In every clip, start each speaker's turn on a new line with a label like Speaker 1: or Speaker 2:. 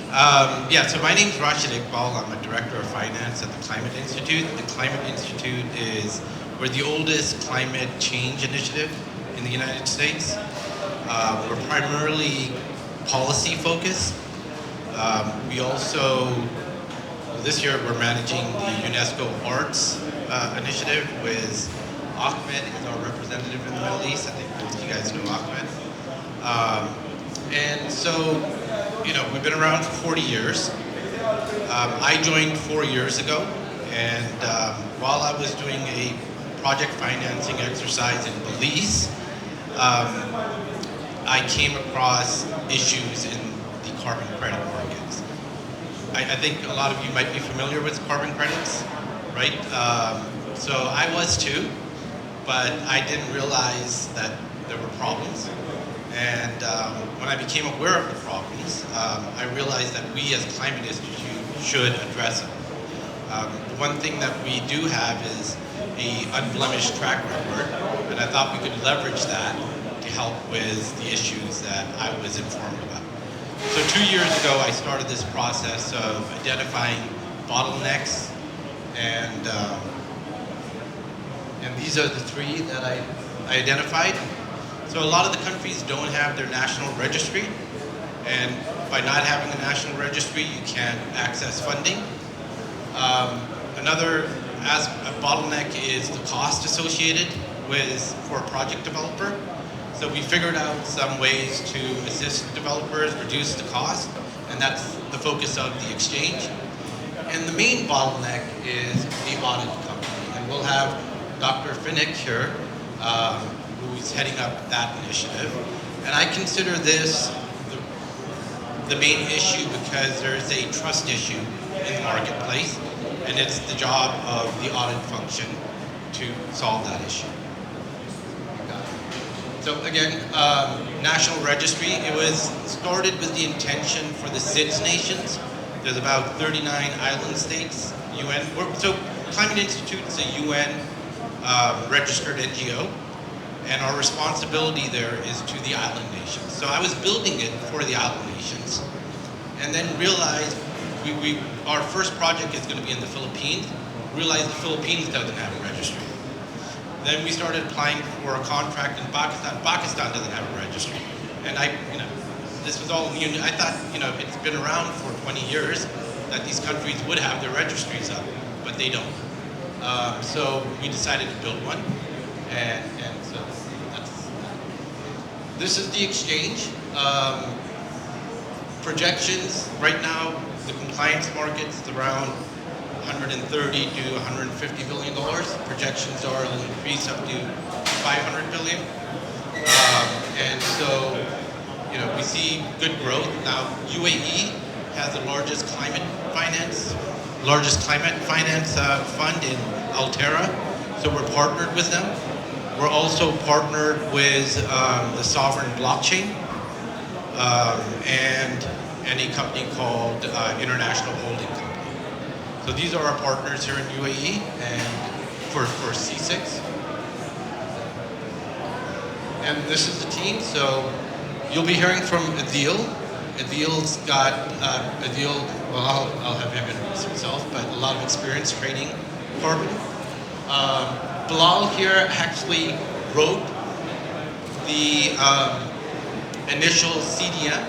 Speaker 1: Yeah, so my name's Rashid Iqbal. I'm a director of finance at the Climate Institute. The Climate Institute is we're the oldest climate change initiative in the United States. We're primarily policy focused. We also, this year we're managing the UNESCO Arts Initiative with Ahmed is our representative in the Middle East. I think most of you guys know Ahmed. And so, we've been around for 40 years. I joined 4 years ago, and while I was doing a project financing exercise in Belize, I came across issues in the carbon credit markets. I think a lot of you might be familiar with carbon credits, right? So I was too, but I didn't realize that there were problems. And when I became aware of the problems, I realized that we as Climate Institute should address them. The one thing that we do have is a unblemished track record, and I thought we could leverage that to help with the issues that I was informed about. So 2 years ago, I started this process of identifying bottlenecks, and these are the three that I identified. So a lot of the countries don't have their national registry, and by not having a national registry, you can't access funding. Another a bottleneck is the cost associated for a project developer. So we figured out some ways to assist developers, reduce the cost, and that's the focus of the exchange. And the main bottleneck is the audit company, and we'll have Dr. Fenech here, who's heading up that initiative. And I consider this the main issue because there's a trust issue in the marketplace, and it's the job of the audit function to solve that issue. So again, National Registry, it was started with the intention for the CICCEX nations. There's about 39 island states, UN. So Climate Institute is a UN registered NGO. And our responsibility there is to the island nations. So I was building it for the island nations, and then realized our first project is going to be in the Philippines. Realized the Philippines doesn't have a registry. Then we started applying for a contract in Pakistan. Pakistan doesn't have a registry. And this was all new. I thought, it's been around for 20 years that these countries would have their registries up, but they don't. So we decided to build one. And so this is the exchange. Projections right now, the compliance market's around 130 to 150 billion dollars. Projections are it'll increase up to 500 billion. And so, we see good growth. Now, UAE has the largest climate finance fund in Altera. So we're partnered with them. We're also partnered with the Sovereign Blockchain and a company called International Holding Company. So these are our partners here in UAE and for CICCEX. And this is the team. So you'll be hearing from Adeel. Adeel's got, I'll have him introduce himself, but a lot of experience trading carbon. Bilal here actually wrote the initial CDM.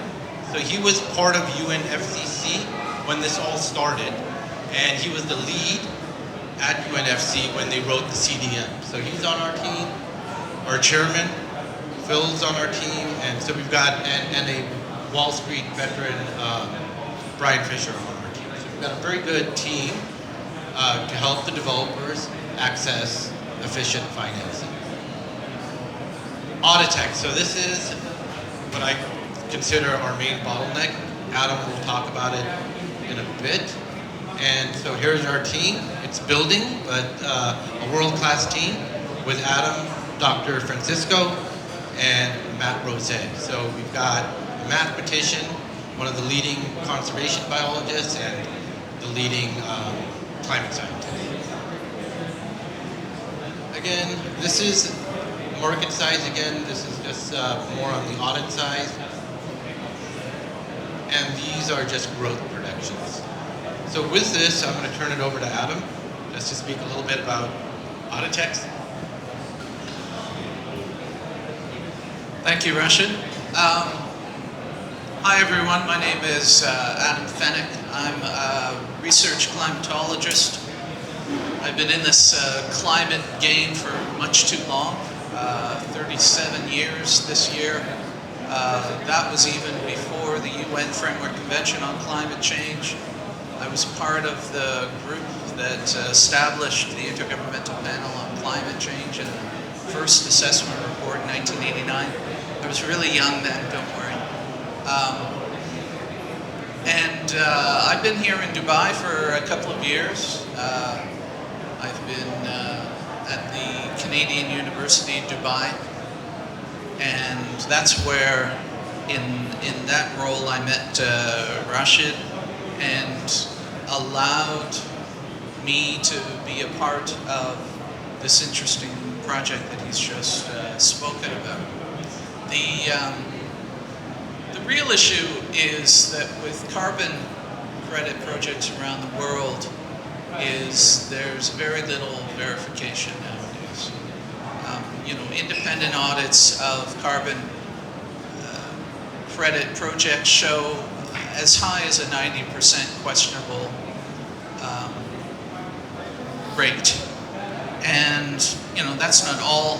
Speaker 1: So he was part of UNFCCC when this all started, and he was the lead at UNFC when they wrote the CDM. So he's on our team. Our chairman, Phil's on our team, and so we've got, and a Wall Street veteran, Brian Fisher on our team. So we've got a very good team to help the developers access efficient financing. Auditech. So this is what I consider our main bottleneck. Adam will talk about it in a bit. And so here's our team. It's building, but a world-class team with Adam, Dr. Francisco, and Matt Rose. So we've got a mathematician, one of the leading conservation biologists, and the leading climate scientist. Again, this is market size. Again, this is just more on the audit size. and these are just growth projections. So with this, I'm going to turn it over to Adam, just to speak a little bit about Autotext.
Speaker 2: Thank you, Rashid. Hi, everyone. My name is Adam Fenech. I'm a research climatologist. I've been in this climate game for much too long, 37 years this year. That was even before the UN Framework Convention on Climate Change. I was part of the group that established the Intergovernmental Panel on Climate Change and the first assessment report in 1989. I was really young then, don't worry. I've been here in Dubai for a couple of years. I've been at the Canadian University in Dubai, and that's where, in that role, I met Rashid and allowed me to be a part of this interesting project that he's just spoken about. The real issue is that with carbon credit projects around the world there's very little verification nowadays. Independent audits of carbon credit projects show as high as a 90% questionable rate. And, that's not all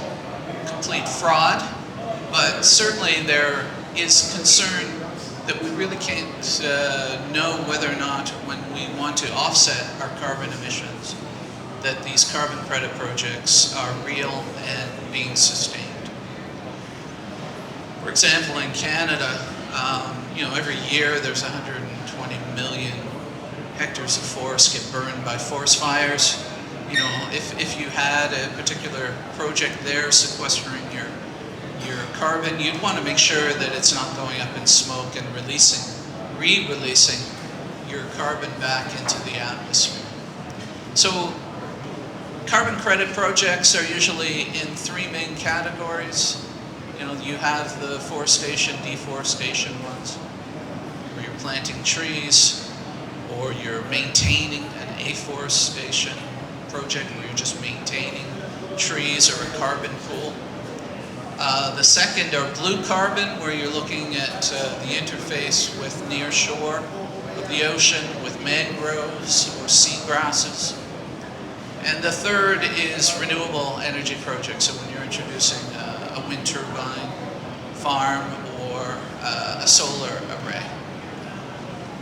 Speaker 2: complete fraud, but certainly there is concern that we really can't know whether or not, when we want to offset our carbon emissions, that these carbon credit projects are real and being sustained. For example, in Canada, every year there's 120 million hectares of forest get burned by forest fires. If you had a particular project there sequestering your carbon, you'd want to make sure that it's not going up in smoke and re-releasing your carbon back into the atmosphere. So carbon credit projects are usually in three main categories. You have the forestation, deforestation ones, where you're planting trees, or you're maintaining an afforestation project where you're just maintaining trees or a carbon pool. The second are blue carbon, where you're looking at the interface with near shore of the ocean, with mangroves or seagrasses. And the third is renewable energy projects, so when you're introducing a wind turbine farm or a solar array.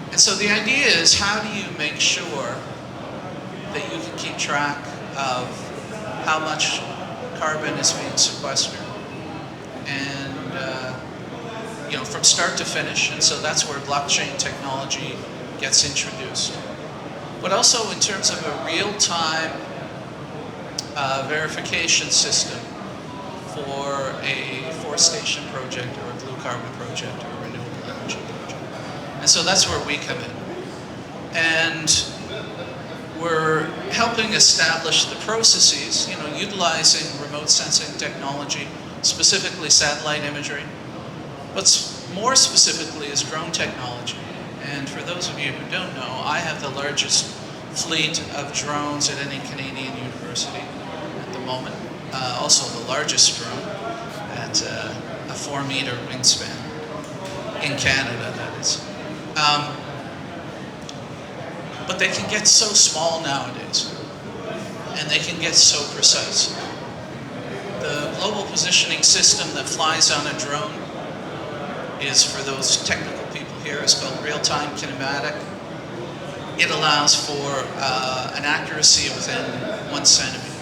Speaker 2: And so the idea is, how do you make sure that you can keep track of how much carbon is being sequestered? And from start to finish. And so that's where blockchain technology gets introduced. But also in terms of a real-time verification system for a forestation project or a blue carbon project or a renewable energy project. And so that's where we come in. And we're helping establish the processes, utilizing remote sensing technology, specifically satellite imagery. What's more specifically is drone technology. And for those of you who don't know, I have the largest fleet of drones at any Canadian university at the moment. Also the largest drone at a 4-meter wingspan in Canada, that is. But they can get so small nowadays, and they can get so precise. The global positioning system that flies on a drone is, for those technical people here, is called real-time kinematic. It allows for an accuracy within 1 centimeter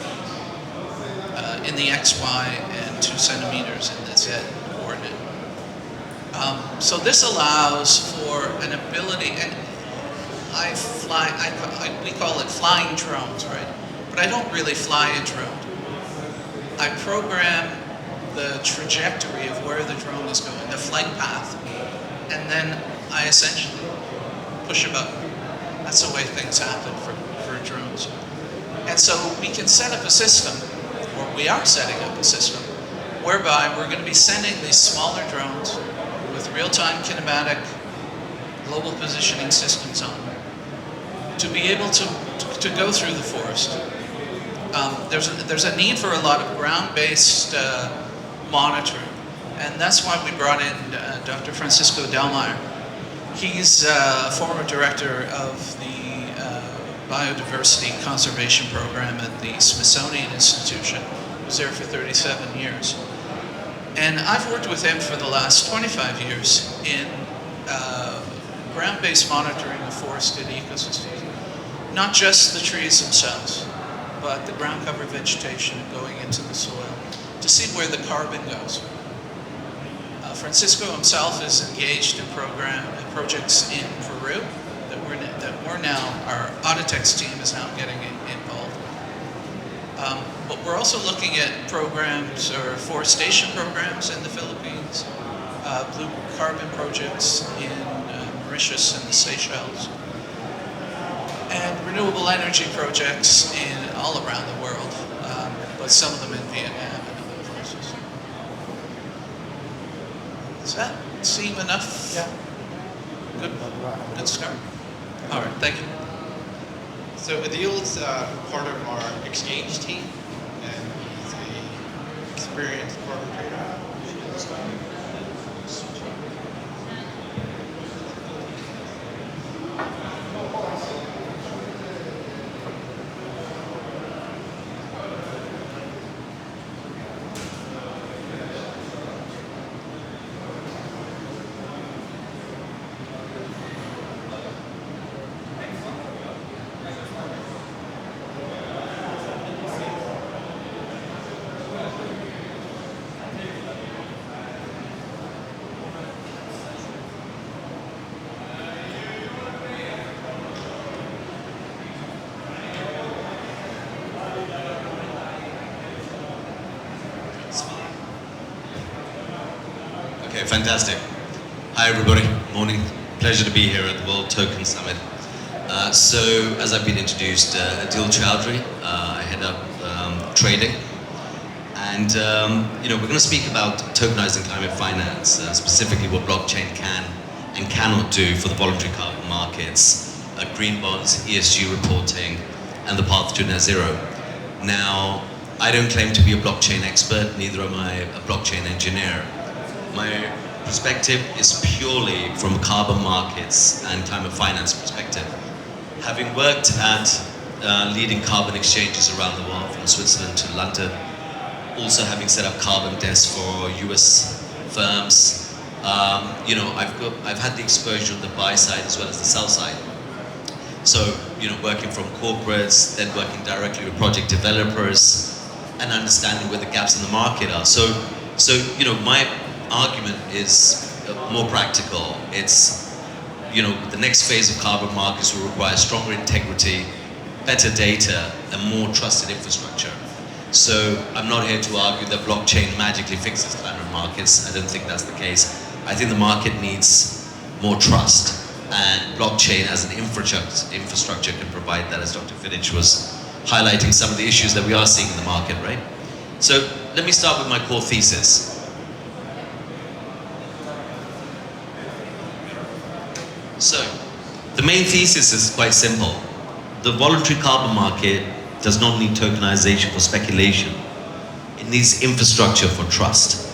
Speaker 2: in the X, Y, and 2 centimeters in the Z coordinate. So this allows for an ability, and we call it flying drones, right? But I don't really fly a drone. I program the trajectory of where the drone is going, the flight path, and then I essentially push a button. That's the way things happen for drones. And so we can set up a system, or we are setting up a system, whereby we're going to be sending these smaller drones with real-time kinematic global positioning systems on, to be able to go through the forest. There's a need for a lot of ground-based monitoring, and that's why we brought in Dr. Francisco Delmeyer. He's a former director of the Biodiversity Conservation Program at the Smithsonian Institution. He was there for 37 years. And I've worked with him for the last 25 years in ground-based monitoring of forested ecosystems. Not just the trees themselves, but the ground cover vegetation going into the soil to see where the carbon goes. Francisco himself is engaged in projects in Peru that we're now, our Auditex team is now getting involved. But we're also looking at programs or forestation programs in the Philippines, blue carbon projects in Mauritius and the Seychelles, and renewable energy projects in all around the world, but some of them in Vietnam and other places. Does that seem enough?
Speaker 3: Yeah.
Speaker 2: Good start. All right, thank you.
Speaker 1: So Adeel's part of our exchange team, and he's an experienced carbon trader.
Speaker 4: Okay, fantastic. Hi everybody, morning. Pleasure to be here at the World Token Summit. So, as I've been introduced, Adeel Choudry, I head up trading. And, we're going to speak about tokenizing climate finance, specifically what blockchain can and cannot do for the voluntary carbon markets, green bonds, ESG reporting, and the path to net zero. Now, I don't claim to be a blockchain expert, neither am I a blockchain engineer. My perspective is purely from carbon markets and climate finance perspective. Having worked at leading carbon exchanges around the world, from Switzerland to London, also having set up carbon desks for US firms, I've had the exposure on the buy side as well as the sell side. So, working from corporates, then working directly with project developers, and understanding where the gaps in the market are. So my argument is more practical. It's, the next phase of carbon markets will require stronger integrity, better data, and more trusted infrastructure. So I'm not here to argue that blockchain magically fixes climate markets. I don't think that's the case. I think the market needs more trust, and blockchain as an infrastructure can provide that, as Dr. Fenech was highlighting some of the issues that we are seeing in the market, right? So let me start with my core thesis. So, the main thesis is quite simple. The voluntary carbon market does not need tokenization for speculation. It needs infrastructure for trust.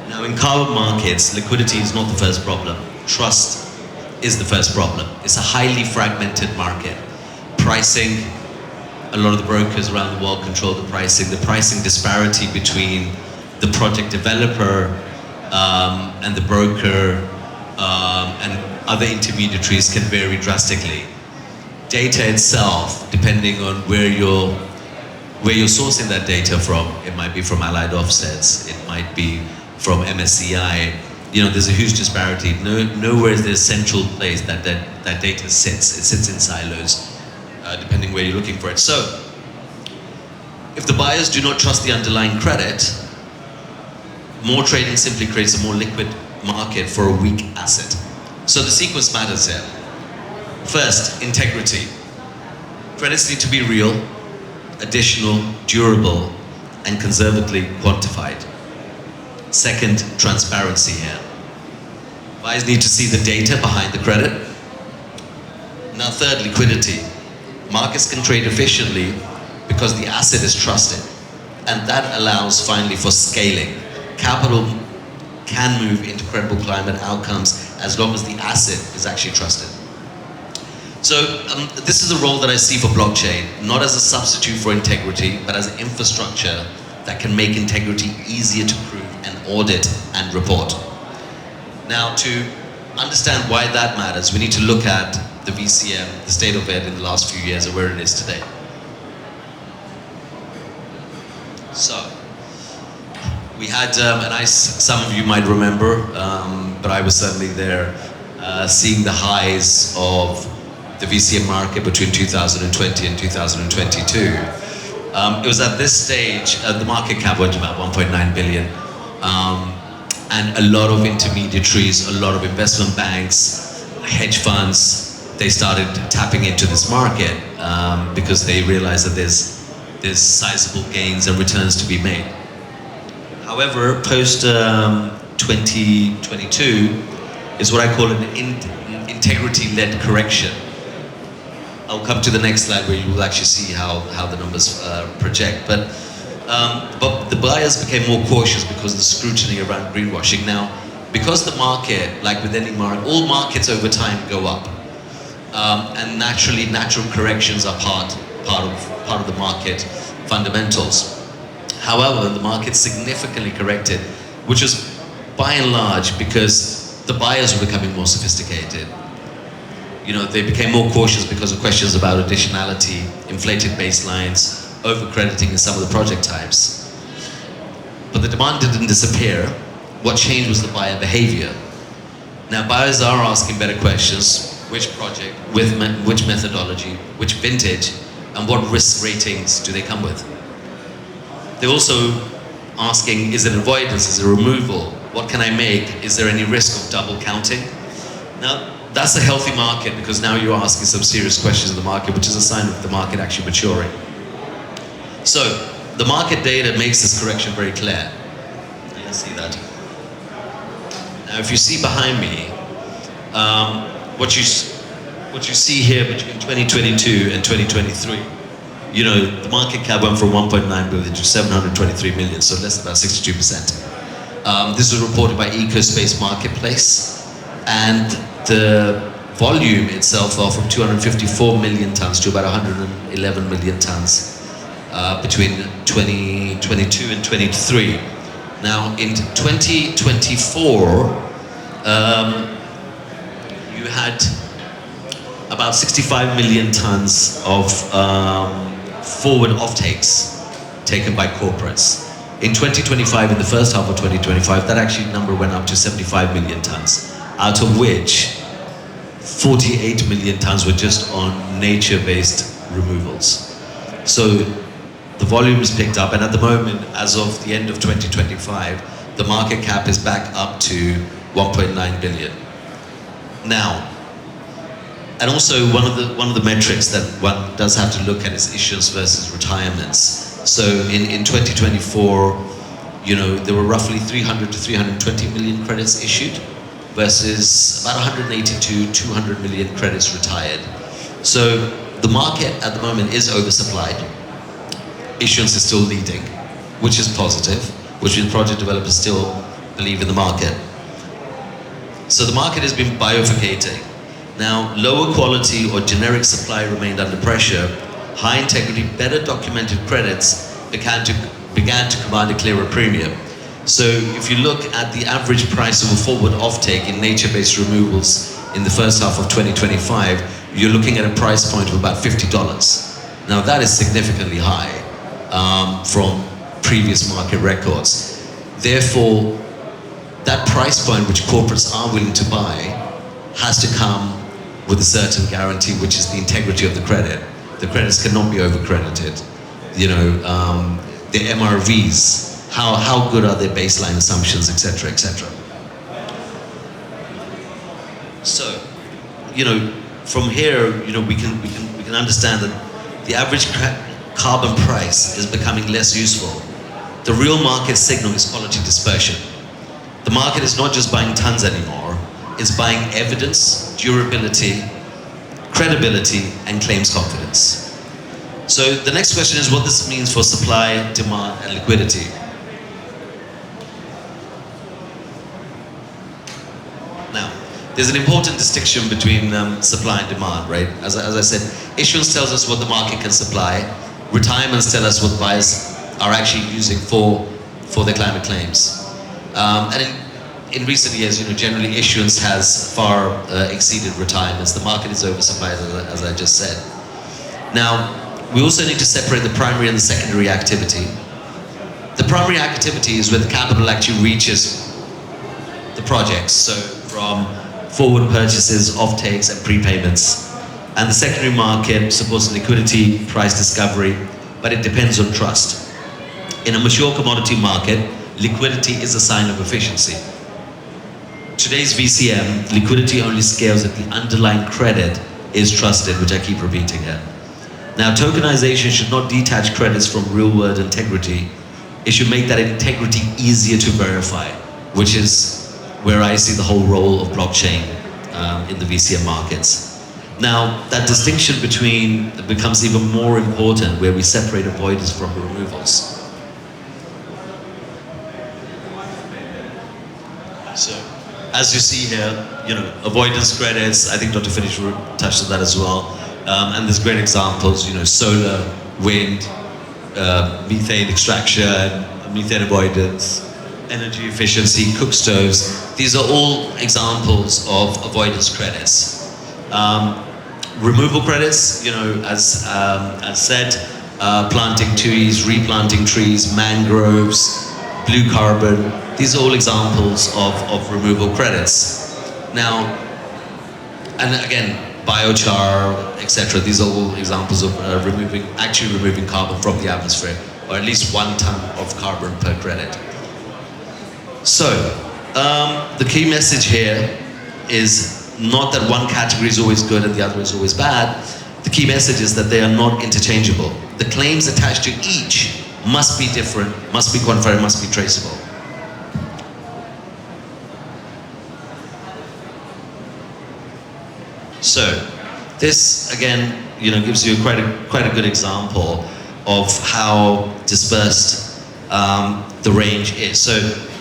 Speaker 4: Now, in carbon markets, liquidity is not the first problem. Trust is the first problem. It's a highly fragmented market. Pricing, a lot of the brokers around the world control the pricing. The pricing disparity between the project developer and the broker and other intermediaries can vary drastically. Data itself, depending on where you're sourcing that data from, it might be from allied offsets, it might be from MSCI. There's a huge disparity. Nowhere is there a central place that data sits. It sits in silos, depending where you're looking for it. So, if the buyers do not trust the underlying credit, more trading simply creates a more liquid market for a weak asset. So the sequence matters here. First, integrity. Credits need to be real, additional, durable, and conservatively quantified. Second, transparency here. Buyers need to see the data behind the credit. Now third, liquidity. Markets can trade efficiently because the asset is trusted. And that allows finally for scaling. Capital can move into credible climate outcomes as long as the asset is actually trusted. So this is a role that I see for blockchain, not as a substitute for integrity, but as an infrastructure that can make integrity easier to prove and audit and report. Now, to understand why that matters, we need to look at the VCM, the state of it in the last few years and where it is today. So, we had a nice, some of you might remember, but I was certainly there, seeing the highs of the VCM market between 2020 and 2022. It was at this stage, the market cap went to about 1.9 billion. And a lot of intermediaries, a lot of investment banks, hedge funds, they started tapping into this market because they realized that there's sizable gains and returns to be made. However, post 2022 is what I call an integrity-led correction. I'll come to the next slide where you will actually see how the numbers project. But the buyers became more cautious because of the scrutiny around greenwashing. Now, because the market, like with any market, all markets over time go up, and naturally, natural corrections are part of the market fundamentals. However, the market significantly corrected, which was by and large because the buyers were becoming more sophisticated. You know, they became more cautious because of questions about additionality, inflated baselines, over-crediting in some of the project types. But the demand didn't disappear. What changed was the buyer behavior. Now, buyers are asking better questions. Which project, with which methodology, which vintage, and what risk ratings do they come with? They're also asking, is it avoidance, is it removal? What can I make? Is there any risk of double counting? Now, that's a healthy market because now you're asking some serious questions in the market, which is a sign of the market actually maturing. So, the market data makes this correction very clear. You can see that. Now, if you see behind me, what you see here between 2022 and 2023, you know, the market cap went from 1.9 billion to 723 million, so less than about 62%. This was reported by EcoSpace Marketplace, and the volume itself fell from 254 million tons to about 111 million tons between 2022 and 2023. Now, in 2024, you had about 65 million tons of forward offtakes taken by corporates. In 2025, in the first half of 2025, that actually number went up to 75 million tons, out of which 48 million tons were just on nature-based removals. So the volume has picked up, and at the moment, as of the end of 2025, the market cap is back up to 1.9 billion. Now, and also one of the metrics that one does have to look at is issuance versus retirements. So in 2024, you know, there were roughly 300 to 320 million credits issued versus about 180 to 200 million credits retired. So the market at the moment is oversupplied. Issuance is still leading, which is positive, which means project developers still believe in the market. So the market has been bifurcating. Now, lower quality or generic supply remained under pressure. High integrity, better documented credits began to command a clearer premium. So if you look at the average price of a forward offtake in nature-based removals in the first half of 2025, you're looking at a price point of about $50. Now that is significantly high from previous market records. Therefore, that price point which corporates are willing to buy has to come with a certain guarantee, which is the integrity of the credit. The credits cannot be over-credited. You know, the MRVs, how good are their baseline assumptions, etc., etc. So, you know, from here, you know, we can understand that the average carbon price is becoming less useful. The real market signal is quality dispersion. The market is not just buying tons anymore, is buying evidence, durability, credibility, and claims confidence. So the next question is what this means for supply, demand, and liquidity. Now, there's an important distinction between supply and demand, right? As I said, issuance tells us what the market can supply. Retirements tell us what buyers are actually using for their climate claims. And in recent years, generally issuance has far exceeded retirements. The market is oversupplied, as I just said. Now, we also need to separate the primary and the secondary activity. The primary activity is where the capital actually reaches the projects, so from forward purchases, off-takes, and prepayments. And the secondary market supports liquidity, price discovery, but it depends on trust. In a mature commodity market, liquidity is a sign of efficiency. Today's VCM, liquidity only scales if the underlying credit is trusted, which I keep repeating here. Now, tokenization should not detach credits from real-world integrity. It should make that integrity easier to verify, which is where I see the whole role of blockchain in the VCM markets. Now, that distinction becomes even more important where we separate avoidance from removals. So, as you see here, avoidance credits, I think Dr. Fenech touched on that as well. And there's great examples, solar, wind, methane extraction, methane avoidance, energy efficiency, cook stoves. These are all examples of avoidance credits. Removal credits, as said, planting trees, replanting trees, mangroves, blue carbon. These are all examples of removal credits. Now, and again, biochar, etc. These are all examples of actually removing carbon from the atmosphere, or at least 1 ton of carbon per credit. So, the key message here is not that one category is always good and the other is always bad. The key message is that they are not interchangeable. The claims attached to each must be different, must be quantified, must be traceable. So, this again, gives you quite a good example of how dispersed the range is. So,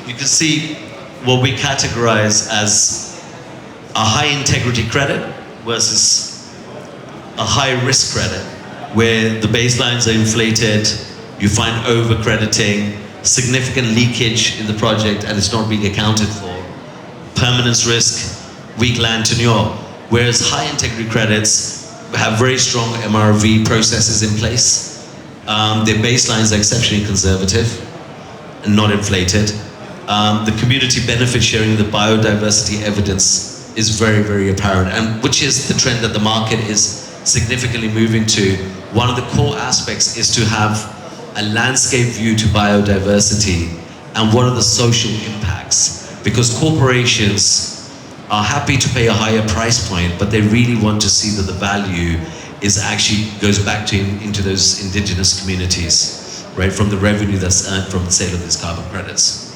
Speaker 4: you can see what we categorize as a high integrity credit versus a high risk credit, where the baselines are inflated, you find over crediting, significant leakage in the project, and it's not being accounted for. Permanence risk, weak land tenure. Whereas high integrity credits have very strong MRV processes in place. Their baselines are exceptionally conservative and not inflated. The community benefit sharing, the biodiversity evidence is very, very apparent, and which is the trend that the market is significantly moving to. One of the core aspects is to have a landscape view to biodiversity and what are the social impacts, because corporations are happy to pay a higher price point, but they really want to see that the value is actually goes back into those indigenous communities, right, from the revenue that's earned from the sale of these carbon credits.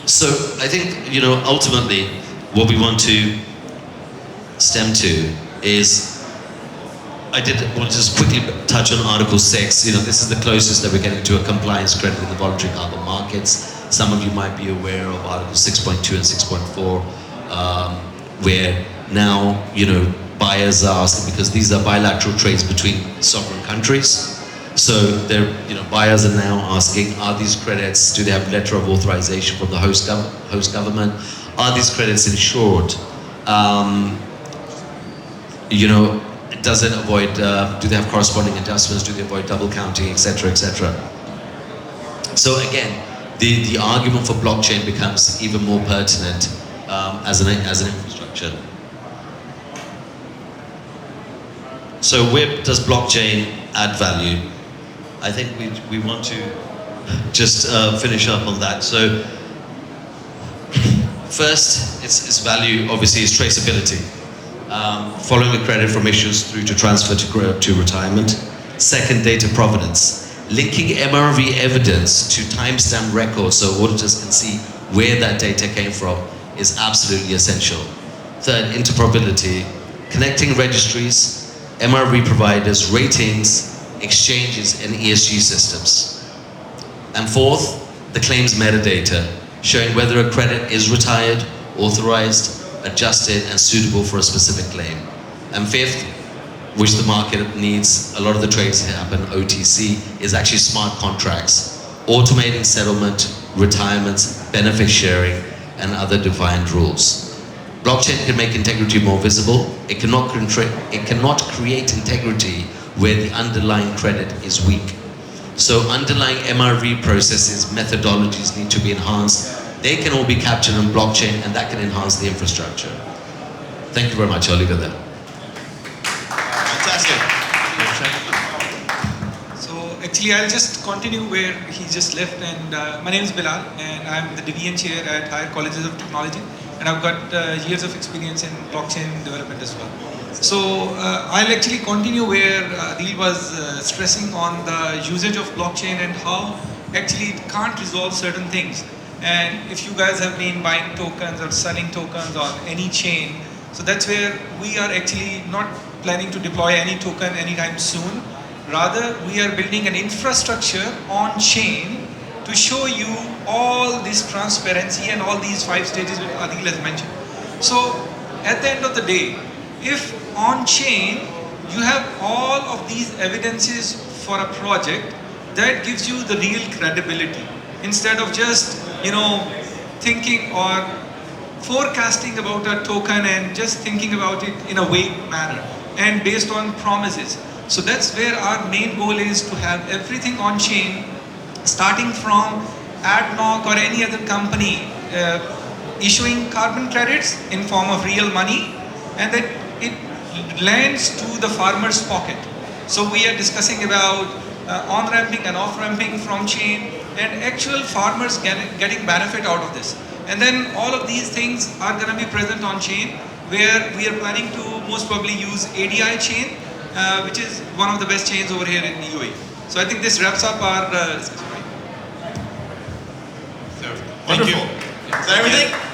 Speaker 4: So I think, ultimately what we want to stem to is, I did want to just quickly touch on Article 6. This is the closest that we're getting to a compliance credit in the voluntary carbon markets. Some of you might be aware of Article 6.2 and 6.4, where now, buyers are asking, because these are bilateral trades between sovereign countries. So buyers are now asking, are these credits, do they have letter of authorization from the host government? Are these credits insured? Does it avoid, do they have corresponding adjustments? Do they avoid double counting, etc., etc.? So again, the argument for blockchain becomes even more pertinent as an infrastructure. So where does blockchain add value? I think we want to just finish up on that. So first, its value obviously is traceability. following the credit from issues through to transfer to retirement. Second, data provenance, linking MRV evidence to timestamp records so auditors can see where that data came from is absolutely essential. Third, interoperability, connecting registries, MRV providers, ratings, exchanges, and ESG systems. And fourth, the claims metadata, showing whether a credit is retired, authorized, adjusted, and suitable for a specific claim. And fifth, which the market needs, a lot of the trades happen OTC, is actually smart contracts, automating settlement, retirements, benefit sharing, and other defined rules. Blockchain can make integrity more visible. It cannot create integrity where the underlying credit is weak. So underlying MRV processes, methodologies need to be enhanced. They can all be captured on blockchain, and that can enhance the infrastructure. Thank you very much. I'll leave it there.
Speaker 1: Fantastic.
Speaker 3: So actually, I'll just continue where he just left. And my name is Bilal, and I'm the Division Chair at Higher Colleges of Technology. And I've got years of experience in blockchain development as well. So I'll actually continue where Adeel was stressing on the usage of blockchain and how actually it can't resolve certain things. And if you guys have been buying tokens or selling tokens on any chain, so that's where we are actually not planning to deploy any token anytime soon. Rather, we are building an infrastructure on chain to show you all this transparency and all these 5 stages which Adeel has mentioned. So at the end of the day, if on chain you have all of these evidences for a project, that gives you the real credibility instead of just thinking or forecasting about a token and just thinking about it in a vague manner and based on promises. So that's where our main goal is, to have everything on chain, starting from ADNOC or any other company issuing carbon credits in form of real money, and that it lands to the farmer's pocket. So we are discussing about on-ramping and off-ramping from chain, and actual farmers getting benefit out of this. And then all of these things are going to be present on chain, where we are planning to most probably use ADI chain, which is one of the best chains over here in UAE. So I think this wraps up our discussion.
Speaker 1: Wonderful. Is that everything?